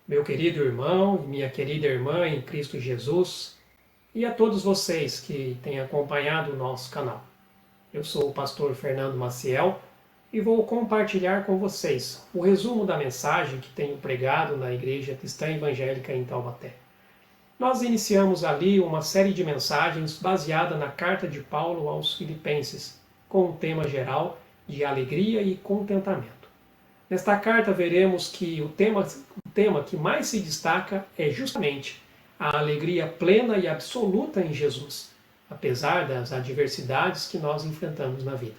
meu querido irmão e minha querida irmã em Cristo Jesus, e a todos vocês que têm acompanhado o nosso canal. Eu sou o pastor Fernando Maciel e vou compartilhar com vocês o resumo da mensagem que tenho pregado na Igreja Cristã Evangélica em Taubaté. Nós iniciamos ali uma série de mensagens baseada na carta de Paulo aos Filipenses, com o tema geral de alegria e contentamento. Nesta carta veremos que o tema que mais se destaca é justamente a alegria plena e absoluta em Jesus, apesar das adversidades que nós enfrentamos na vida.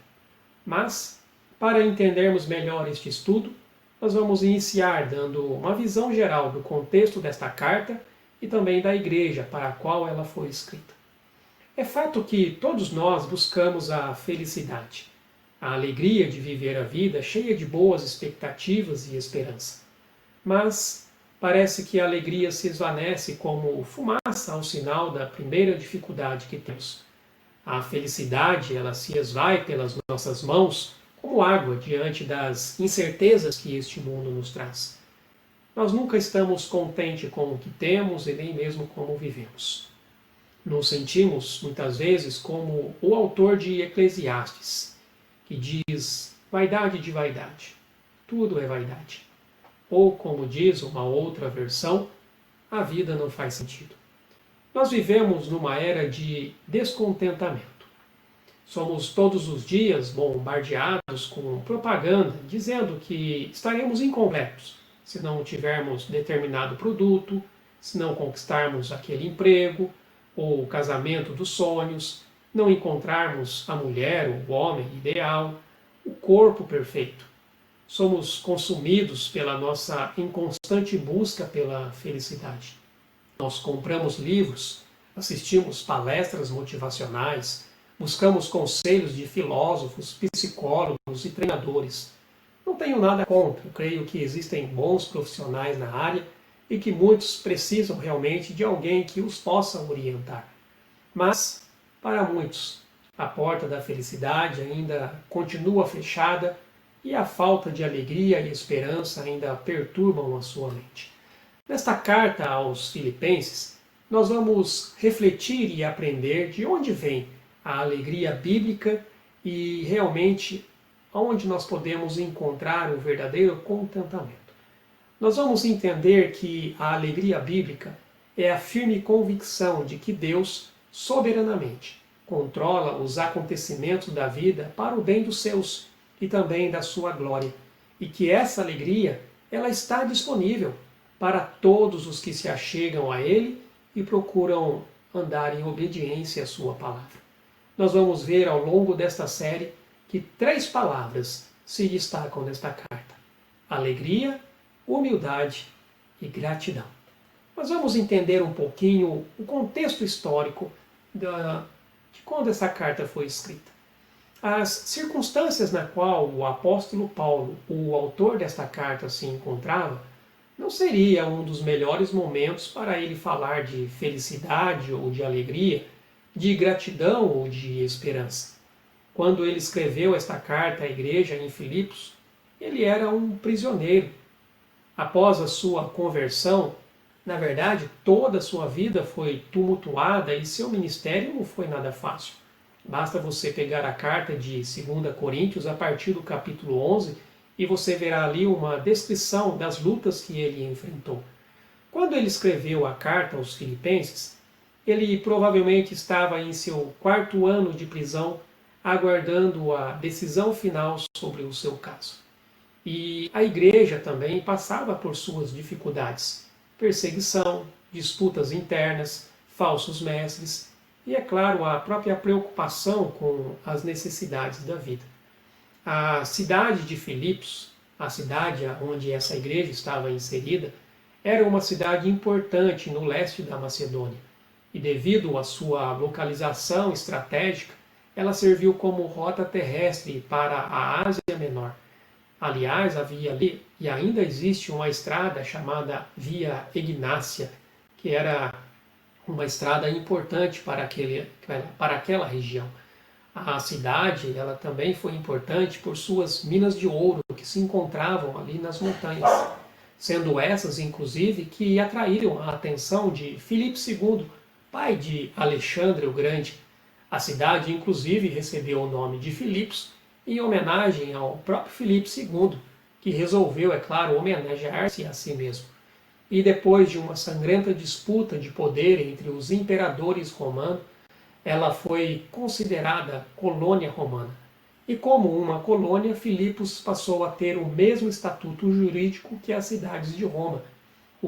Mas, para entendermos melhor este estudo, nós vamos iniciar dando uma visão geral do contexto desta carta e também da igreja para a qual ela foi escrita. É fato que todos nós buscamos a felicidade, a alegria de viver a vida cheia de boas expectativas e esperança. Mas parece que a alegria se esvanece como fumaça ao sinal da primeira dificuldade que temos. A felicidade, ela se esvai pelas nossas mãos como água diante das incertezas que este mundo nos traz. Nós nunca estamos contentes com o que temos e nem mesmo como vivemos. Nos sentimos, muitas vezes, como o autor de Eclesiastes, que diz: vaidade de vaidade, tudo é vaidade. Ou, como diz uma outra versão, a vida não faz sentido. Nós vivemos numa era de descontentamento. Somos todos os dias bombardeados com propaganda dizendo que estaremos incompletos se não tivermos determinado produto, se não conquistarmos aquele emprego ou o casamento dos sonhos, não encontrarmos a mulher, o homem ideal, o corpo perfeito. Somos consumidos pela nossa inconstante busca pela felicidade. Nós compramos livros, assistimos palestras motivacionais, buscamos conselhos de filósofos, psicólogos e treinadores. Não tenho nada contra, eu creio que existem bons profissionais na área e que muitos precisam realmente de alguém que os possa orientar. Mas, para muitos, a porta da felicidade ainda continua fechada e a falta de alegria e esperança ainda perturbam a sua mente. Nesta carta aos Filipenses, nós vamos refletir e aprender de onde vem a alegria bíblica e realmente onde nós podemos encontrar o verdadeiro contentamento. Nós vamos entender que a alegria bíblica é a firme convicção de que Deus, soberanamente, controla os acontecimentos da vida para o bem dos seus e também da sua glória, e que essa alegria ela está disponível para todos os que se achegam a Ele e procuram andar em obediência à sua palavra. Nós vamos ver ao longo desta série que 3 palavras se destacam nesta carta: alegria, humildade e gratidão. Mas vamos entender um pouquinho o contexto histórico de quando essa carta foi escrita. As circunstâncias na qual o apóstolo Paulo, o autor desta carta, se encontrava, não seria um dos melhores momentos para ele falar de felicidade ou de alegria, de gratidão ou de esperança. Quando ele escreveu esta carta à igreja em Filipos, ele era um prisioneiro. Após a sua conversão, na verdade, toda a sua vida foi tumultuada e seu ministério não foi nada fácil. Basta você pegar a carta de 2 Coríntios, a partir do capítulo 11, e você verá ali uma descrição das lutas que ele enfrentou. Quando ele escreveu a carta aos Filipenses, ele provavelmente estava em seu 4º ano de prisão, aguardando a decisão final sobre o seu caso. E a igreja também passava por suas dificuldades: perseguição, disputas internas, falsos mestres e, é claro, a própria preocupação com as necessidades da vida. A cidade de Filipos, a cidade onde essa igreja estava inserida, era uma cidade importante no leste da Macedônia. E devido à sua localização estratégica, ela serviu como rota terrestre para a Ásia Menor. Aliás, havia ali e ainda existe uma estrada chamada Via Egnácia, que era uma estrada importante para aquela região. A cidade ela também foi importante por suas minas de ouro que se encontravam ali nas montanhas. sendo essas, inclusive, que atraíram a atenção de Filipe II, pai de Alexandre o Grande. A cidade, inclusive, recebeu o nome de Filipos em homenagem ao próprio Filipe II, que resolveu, é claro, homenagear-se a si mesmo. E depois de uma sangrenta disputa de poder entre os imperadores romanos, ela foi considerada colônia romana. E como uma colônia, Filipos passou a ter o mesmo estatuto jurídico que as cidades de Roma.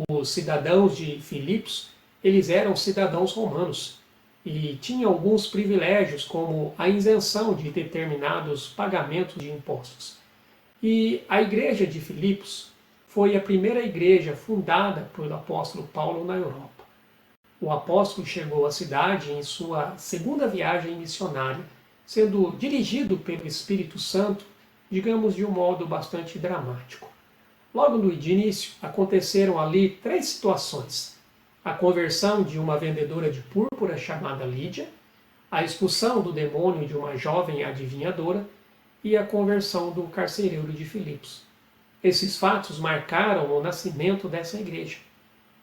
Os cidadãos de Filipos, eles eram cidadãos romanos e tinham alguns privilégios, como a isenção de determinados pagamentos de impostos. E a igreja de Filipos foi a primeira igreja fundada pelo apóstolo Paulo na Europa. O apóstolo chegou à cidade em sua segunda viagem missionária, sendo dirigido pelo Espírito Santo, digamos de um modo bastante dramático. Logo no início, aconteceram ali 3 situações: a conversão de uma vendedora de púrpura chamada Lídia, a expulsão do demônio de uma jovem adivinhadora e a conversão do carcereiro de Filipos. Esses fatos marcaram o nascimento dessa igreja.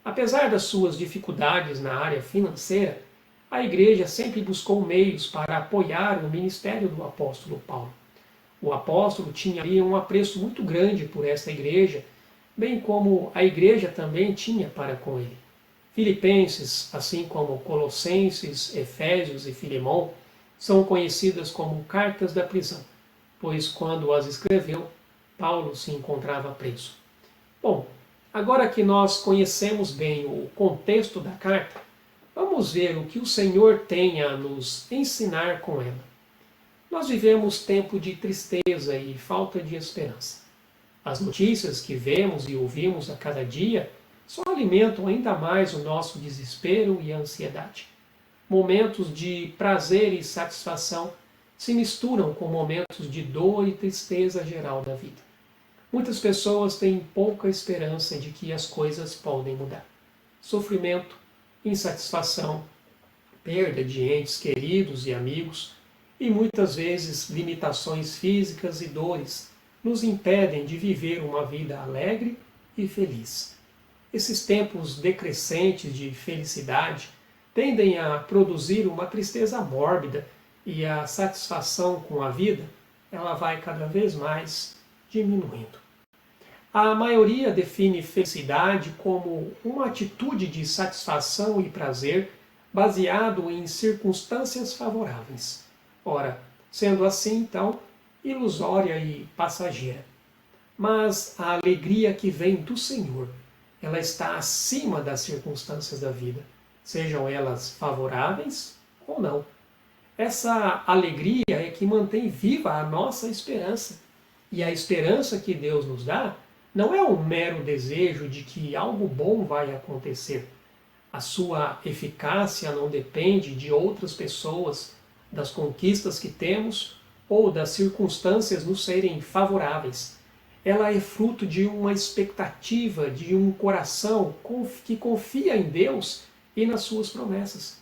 Apesar das suas dificuldades na área financeira, a igreja sempre buscou meios para apoiar o ministério do apóstolo Paulo. O apóstolo tinha ali um apreço muito grande por esta igreja, bem como a igreja também tinha para com ele. Filipenses, assim como Colossenses, Efésios e Filemão, são conhecidas como cartas da prisão, pois quando as escreveu, Paulo se encontrava preso. Bom, agora que nós conhecemos bem o contexto da carta, vamos ver o que o Senhor tem a nos ensinar com ela. Nós vivemos tempo de tristeza e falta de esperança. As notícias que vemos e ouvimos a cada dia só alimentam ainda mais o nosso desespero e ansiedade. Momentos de prazer e satisfação se misturam com momentos de dor e tristeza geral da vida. Muitas pessoas têm pouca esperança de que as coisas podem mudar. Sofrimento, insatisfação, perda de entes queridos e amigos e muitas vezes limitações físicas e dores nos impedem de viver uma vida alegre e feliz. Esses tempos decrescentes de felicidade tendem a produzir uma tristeza mórbida e a satisfação com a vida, ela vai cada vez mais diminuindo. A maioria define felicidade como uma atitude de satisfação e prazer baseado em circunstâncias favoráveis. Ora, sendo assim, então, ilusória e passageira. Mas a alegria que vem do Senhor, ela está acima das circunstâncias da vida, sejam elas favoráveis ou não. Essa alegria é que mantém viva a nossa esperança. E a esperança que Deus nos dá não é um mero desejo de que algo bom vai acontecer. A sua eficácia não depende de outras pessoas, das conquistas que temos ou das circunstâncias nos serem favoráveis. Ela é fruto de uma expectativa, de um coração que confia em Deus e nas suas promessas.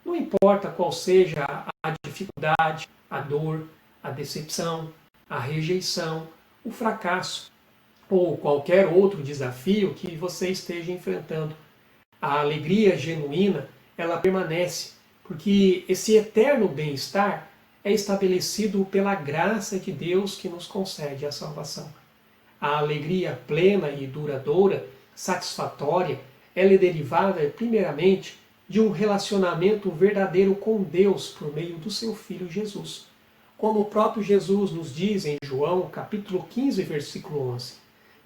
Não importa qual seja a dificuldade, a dor, a decepção, a rejeição, o fracasso ou qualquer outro desafio que você esteja enfrentando. A alegria genuína, ela permanece, porque esse eterno bem-estar é estabelecido pela graça de Deus que nos concede a salvação. A alegria plena e duradoura, satisfatória, ela é derivada primeiramente de um relacionamento verdadeiro com Deus por meio do seu Filho Jesus. Como o próprio Jesus nos diz em João, capítulo 15, versículo 11.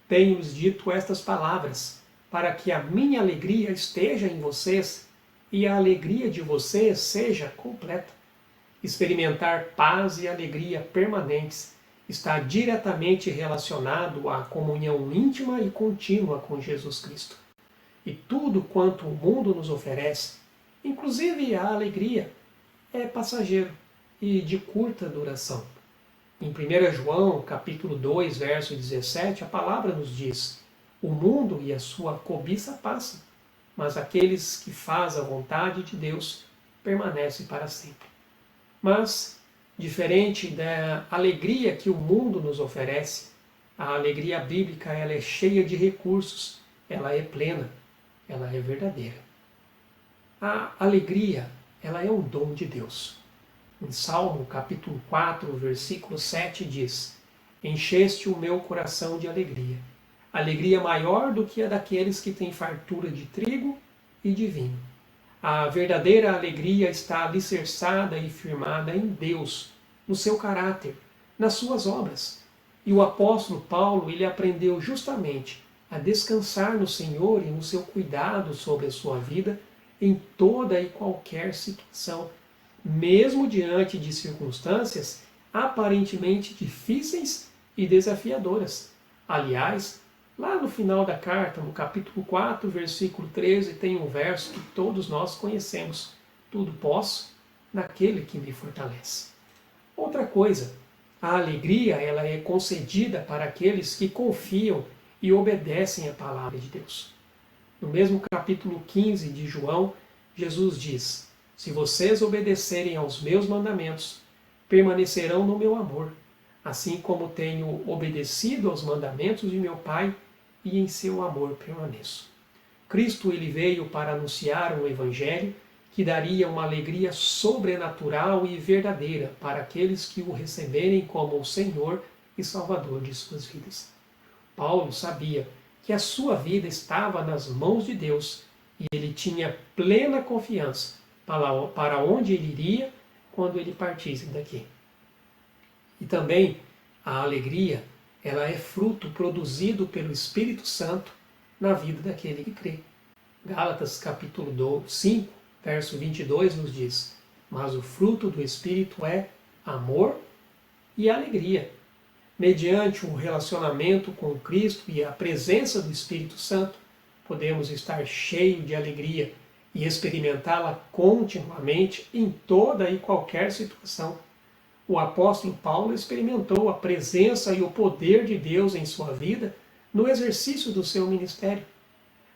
Tenho-lhes dito estas palavras, para que a minha alegria esteja em vocês e a alegria de vocês seja completa. Experimentar paz e alegria permanentes está diretamente relacionado à comunhão íntima e contínua com Jesus Cristo. E tudo quanto o mundo nos oferece, inclusive a alegria, é passageiro e de curta duração. Em 1 João, capítulo 2, verso 17, a palavra nos diz: o mundo e a sua cobiça passam, mas aqueles que fazem a vontade de Deus permanecem para sempre. Mas, diferente da alegria que o mundo nos oferece, A alegria bíblica ela é cheia de recursos, ela é plena, ela é verdadeira. A alegria ela é um dom de Deus. Em Salmo capítulo 4, versículo 7 diz: Encheste o meu coração de alegria, alegria maior do que a daqueles que têm fartura de trigo e de vinho. A verdadeira alegria está alicerçada e firmada em Deus, no seu caráter, nas suas obras. E o apóstolo Paulo, ele aprendeu justamente a descansar no Senhor e no seu cuidado sobre a sua vida em toda e qualquer situação, mesmo diante de circunstâncias aparentemente difíceis e desafiadoras. Aliás, lá no final da carta, no capítulo 4, versículo 13, tem um verso que todos nós conhecemos: tudo posso naquele que me fortalece. Outra coisa, a alegria ela é concedida para aqueles que confiam e obedecem à palavra de Deus. No mesmo capítulo 15 de João, Jesus diz: Se vocês obedecerem aos meus mandamentos, permanecerão no meu amor, assim como tenho obedecido aos mandamentos de meu Pai e em seu amor permaneço. Cristo ele veio para anunciar um evangelho que daria uma alegria sobrenatural e verdadeira para aqueles que o receberem como o Senhor e Salvador de suas vidas. Paulo sabia que a sua vida estava nas mãos de Deus e ele tinha plena confiança para onde ele iria quando ele partisse daqui. E também a alegria, ela é fruto produzido pelo Espírito Santo na vida daquele que crê. Gálatas capítulo 5, verso 22 nos diz: Mas o fruto do Espírito é amor e alegria. Mediante um relacionamento com Cristo e a presença do Espírito Santo, podemos estar cheios de alegria e experimentá-la continuamente em toda e qualquer situação. O apóstolo Paulo experimentou a presença e o poder de Deus em sua vida no exercício do seu ministério.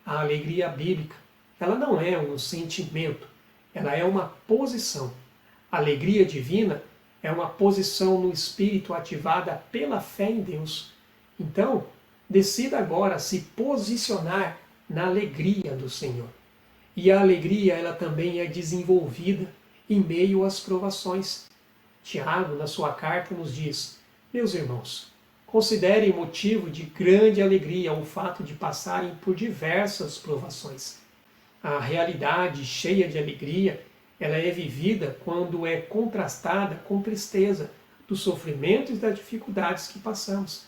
A alegria bíblica, ela não é um sentimento, ela é uma posição. A alegria divina é uma posição no espírito ativada pela fé em Deus. Então, decida agora se posicionar na alegria do Senhor. E a alegria, ela também é desenvolvida em meio às provações. Tiago, na sua carta, nos diz: Meus irmãos, considerem motivo de grande alegria o fato de passarem por diversas provações. A realidade cheia de alegria, ela é vivida quando é contrastada com tristeza dos sofrimentos e das dificuldades que passamos.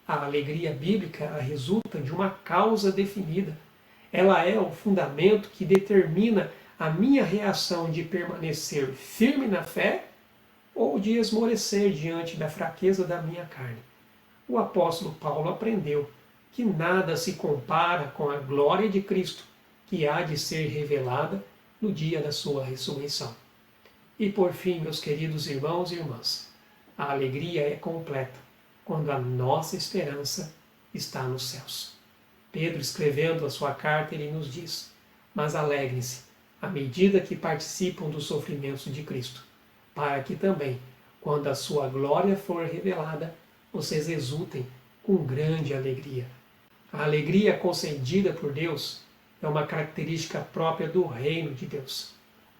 A alegria bíblica ela resulta de uma causa definida. Ela é o fundamento que determina a minha reação de permanecer firme na fé ou de esmorecer diante da fraqueza da minha carne. O apóstolo Paulo aprendeu que nada se compara com a glória de Cristo, que há de ser revelada no dia da sua ressurreição. E por fim, meus queridos irmãos e irmãs, a alegria é completa quando a nossa esperança está nos céus. Pedro, escrevendo a sua carta, ele nos diz: Mas alegrem-se à medida que participam dos sofrimentos de Cristo, para que também, quando a sua glória for revelada, vocês exultem com grande alegria. A alegria concedida por Deus é uma característica própria do reino de Deus.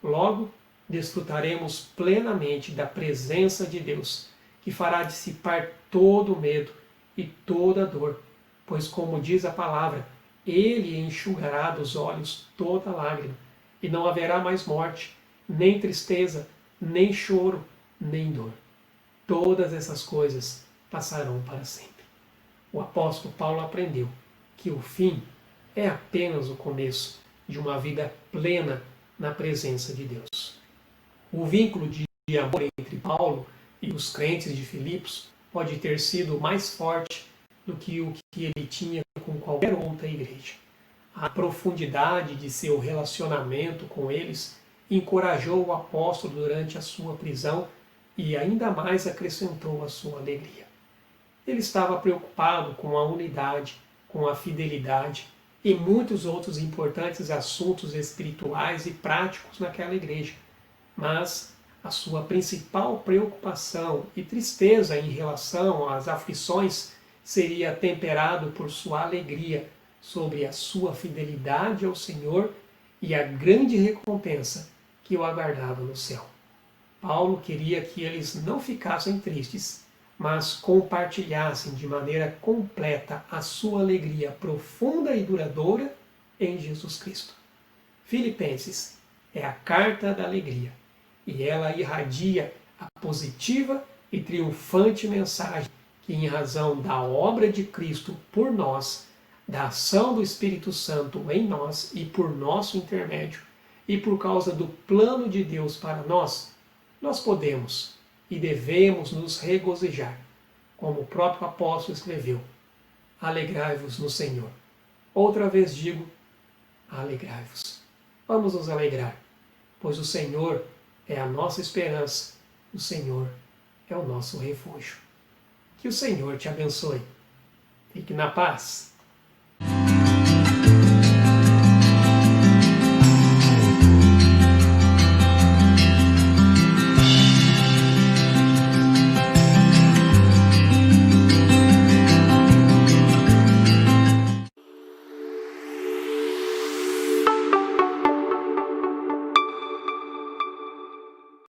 Logo, desfrutaremos plenamente da presença de Deus, que fará dissipar todo o medo e toda a dor, pois, como diz a palavra, Ele enxugará dos olhos toda lágrima, e não haverá mais morte, nem tristeza, nem choro, nem dor. Todas essas coisas passarão para sempre. O apóstolo Paulo aprendeu que o fim é apenas o começo de uma vida plena na presença de Deus. O vínculo de amor entre Paulo e os crentes de Filipos pode ter sido mais forte do que o que ele tinha com qualquer outra igreja. A profundidade de seu relacionamento com eles encorajou o apóstolo durante a sua prisão e ainda mais acrescentou a sua alegria. Ele estava preocupado com a unidade, com a fidelidade e muitos outros importantes assuntos espirituais e práticos naquela igreja. Mas a sua principal preocupação e tristeza em relação às aflições seria temperado por sua alegria sobre a sua fidelidade ao Senhor e a grande recompensa que o aguardava no céu. Paulo queria que eles não ficassem tristes, mas compartilhassem de maneira completa a sua alegria profunda e duradoura em Jesus Cristo. Filipenses é a carta da alegria, e ela irradia a positiva e triunfante mensagem que, em razão da obra de Cristo por nós, da ação do Espírito Santo em nós e por nosso intermédio, e por causa do plano de Deus para nós, nós podemos e devemos nos regozijar. Como o próprio apóstolo escreveu: alegrai-vos no Senhor. Outra vez digo, alegrai-vos. Vamos nos alegrar, pois o Senhor é a nossa esperança, o Senhor é o nosso refúgio. Que o Senhor te abençoe. Fique na paz.